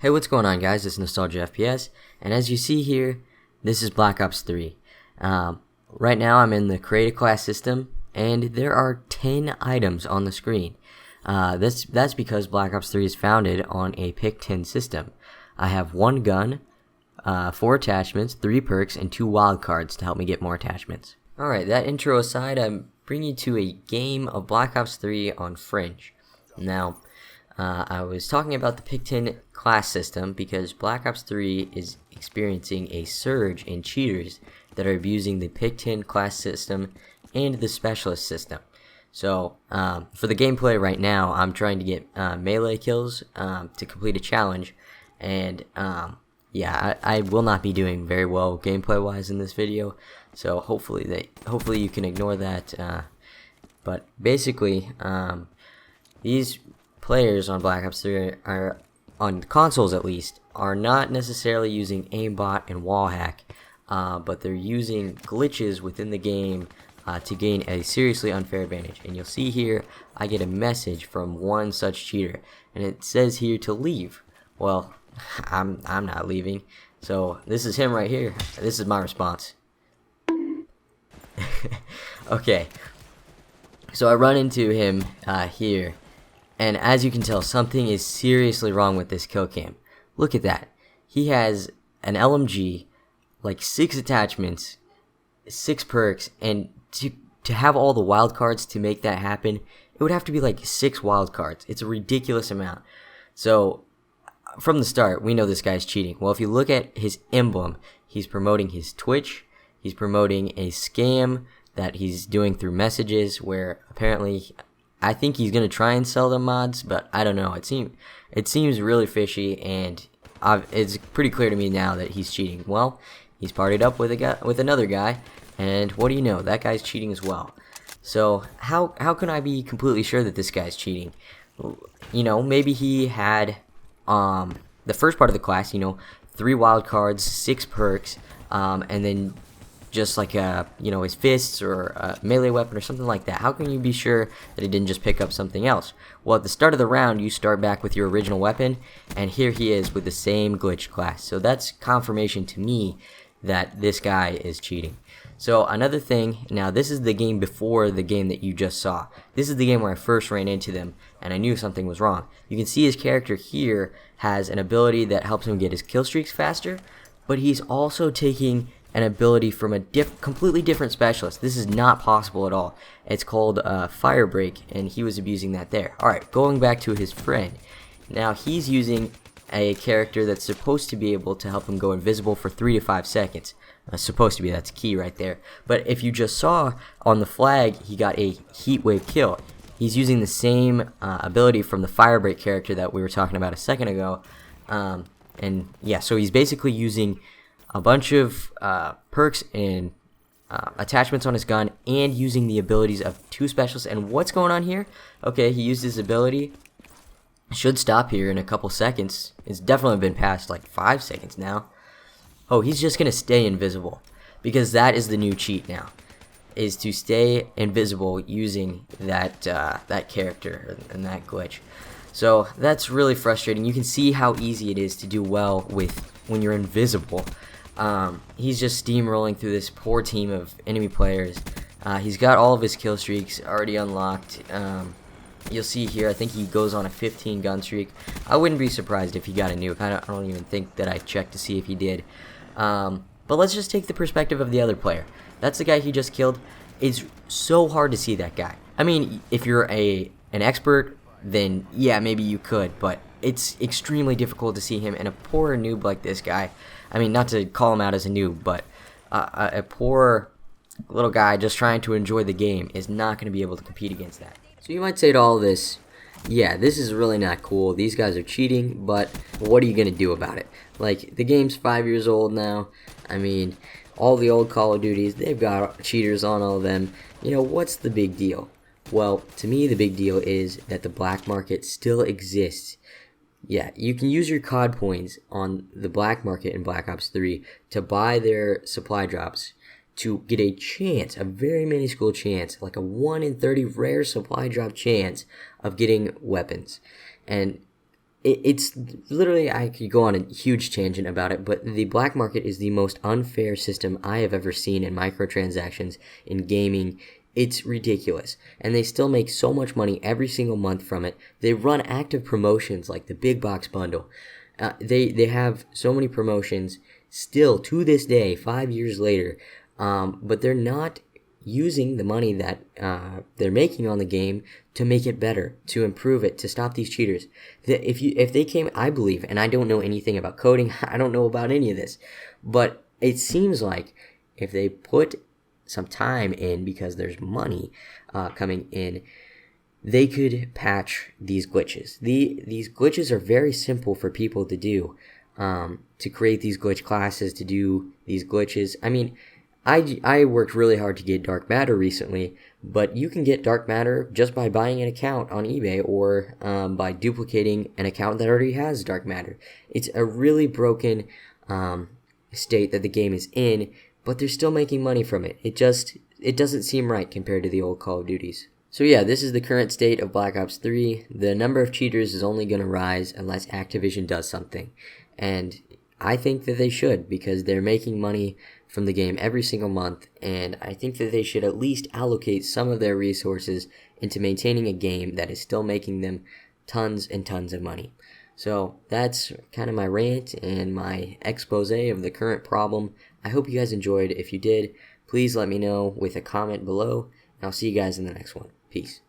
Hey, what's going on, guys? It's NostalgiaFPS, and as you see here, this is Black Ops 3. Right now I'm in the create a class system, and there are 10 items on the screen. That's because Black Ops 3 is founded on a pick 10 system. I have one gun, 4 attachments, 3 perks, and 2 wildcards to help me get more attachments. Alright, that intro aside, I'm bringing you to a game of Black Ops 3 on Fringe. Now, I was talking about the pick 10 class system because Black Ops 3 is experiencing a surge in cheaters that are abusing the pick 10 class system and the specialist system. So for the gameplay right now, I'm trying to get melee kills to complete a challenge, and I will not be doing very well gameplay wise in this video, so hopefully you can ignore that. But basically, these players on Black Ops 3 are, on consoles at least, are not necessarily using aimbot and wallhack, but they're using glitches within the game to gain a seriously unfair advantage. And you'll see here, I get a message from one such cheater, and it says here to leave. Well, I'm not leaving. So this is him right here. This is my response. Okay, so I run into him here. And as you can tell, something is seriously wrong with this kill cam. Look at that. He has an LMG, like 6 attachments, 6 perks, and to have all the wild cards to make that happen, it would have to be like 6 wild cards. It's a ridiculous amount. So from the start, we know this guy's cheating. Well, if you look at his emblem, he's promoting his Twitch. He's promoting a scam that he's doing through messages where apparently, I think he's going to try and sell them mods, but I don't know. It seems really fishy, and it's pretty clear to me now that he's cheating. Well, he's partied up with another guy, and what do you know? That guy's cheating as well. So how can I be completely sure that this guy's cheating? You know, maybe he had the first part of the class, 3 wild cards, 6 perks, and then just like his fists or a melee weapon or something like that. How can you be sure that he didn't just pick up something else? Well, at the start of the round, you start back with your original weapon, and here he is with the same glitch class. So that's confirmation to me that this guy is cheating. So another thing, now this is the game before the game that you just saw. This is the game where I first ran into them, and I knew something was wrong. You can see his character here has an ability that helps him get his kill streaks faster, but he's also taking an ability from a completely different specialist. This is not possible at all. It's called Fire Break, and he was abusing that there. Alright, going back to his friend. Now he's using a character that's supposed to be able to help him go invisible for 3 to 5 seconds. Supposed to be, that's key right there. But if you just saw on the flag, he got a heat wave kill. He's using the same ability from the Fire Break character that we were talking about a second ago. And yeah, so he's basically using a bunch of perks and attachments on his gun, and using the abilities of 2 specialists. And what's going on here? Okay, he used his ability. Should stop here in a couple seconds. It's definitely been past like 5 seconds now. Oh, he's just gonna stay invisible, because that is the new cheat now, is to stay invisible using that that character and that glitch. So that's really frustrating. You can see how easy it is to do well with when you're invisible. He's just steamrolling through this poor team of enemy players. He's got all of his kill streaks already unlocked. You'll see here, I think he goes on a 15 gun streak. I wouldn't be surprised if he got a nuke. I don't even think that I checked to see if he did. But let's just take the perspective of the other player. That's the guy he just killed. It's so hard to see that guy. I mean, if you're an expert, then yeah, maybe you could, but it's extremely difficult to see him. And a poor noob like this guy, I mean, not to call him out as a noob, but a poor little guy just trying to enjoy the game is not going to be able to compete against that. So you might say to all this, yeah, this is really not cool. These guys are cheating, but what are you going to do about it? Like, the game's 5 years old now. I mean, all the old Call of Duties, they've got cheaters on all of them. What's the big deal? Well, to me, the big deal is that the black market still exists. Yeah, you can use your COD points on the black market in Black Ops 3 to buy their supply drops to get a chance, a very minuscule chance, like a 1 in 30 rare supply drop chance of getting weapons. And it's literally, I could go on a huge tangent about it, but the black market is the most unfair system I have ever seen in microtransactions, in gaming. It's ridiculous. And they still make so much money every single month from it. They run active promotions like the big box bundle. They have so many promotions still to this day, 5 years later, but they're not using the money that they're making on the game to make it better, to improve it, to stop these cheaters. If they came, I believe, and I don't know anything about coding, I don't know about any of this, but it seems like if they put some time in, because there's money coming in, they could patch these glitches. These glitches are very simple for people to do, to create these glitch classes, to do these glitches. I mean, I worked really hard to get dark matter recently, but you can get dark matter just by buying an account on eBay, or by duplicating an account that already has dark matter. It's a really broken state that the game is in, but they're still making money from it. It doesn't seem right compared to the old Call of Duties. So yeah, this is the current state of Black Ops 3. The number of cheaters is only going to rise unless Activision does something. And I think that they should, because they're making money from the game every single month, and I think that they should at least allocate some of their resources into maintaining a game that is still making them tons and tons of money. So that's kind of my rant and my expose of the current problem. I hope you guys enjoyed. If you did, please let me know with a comment below, and I'll see you guys in the next one. Peace.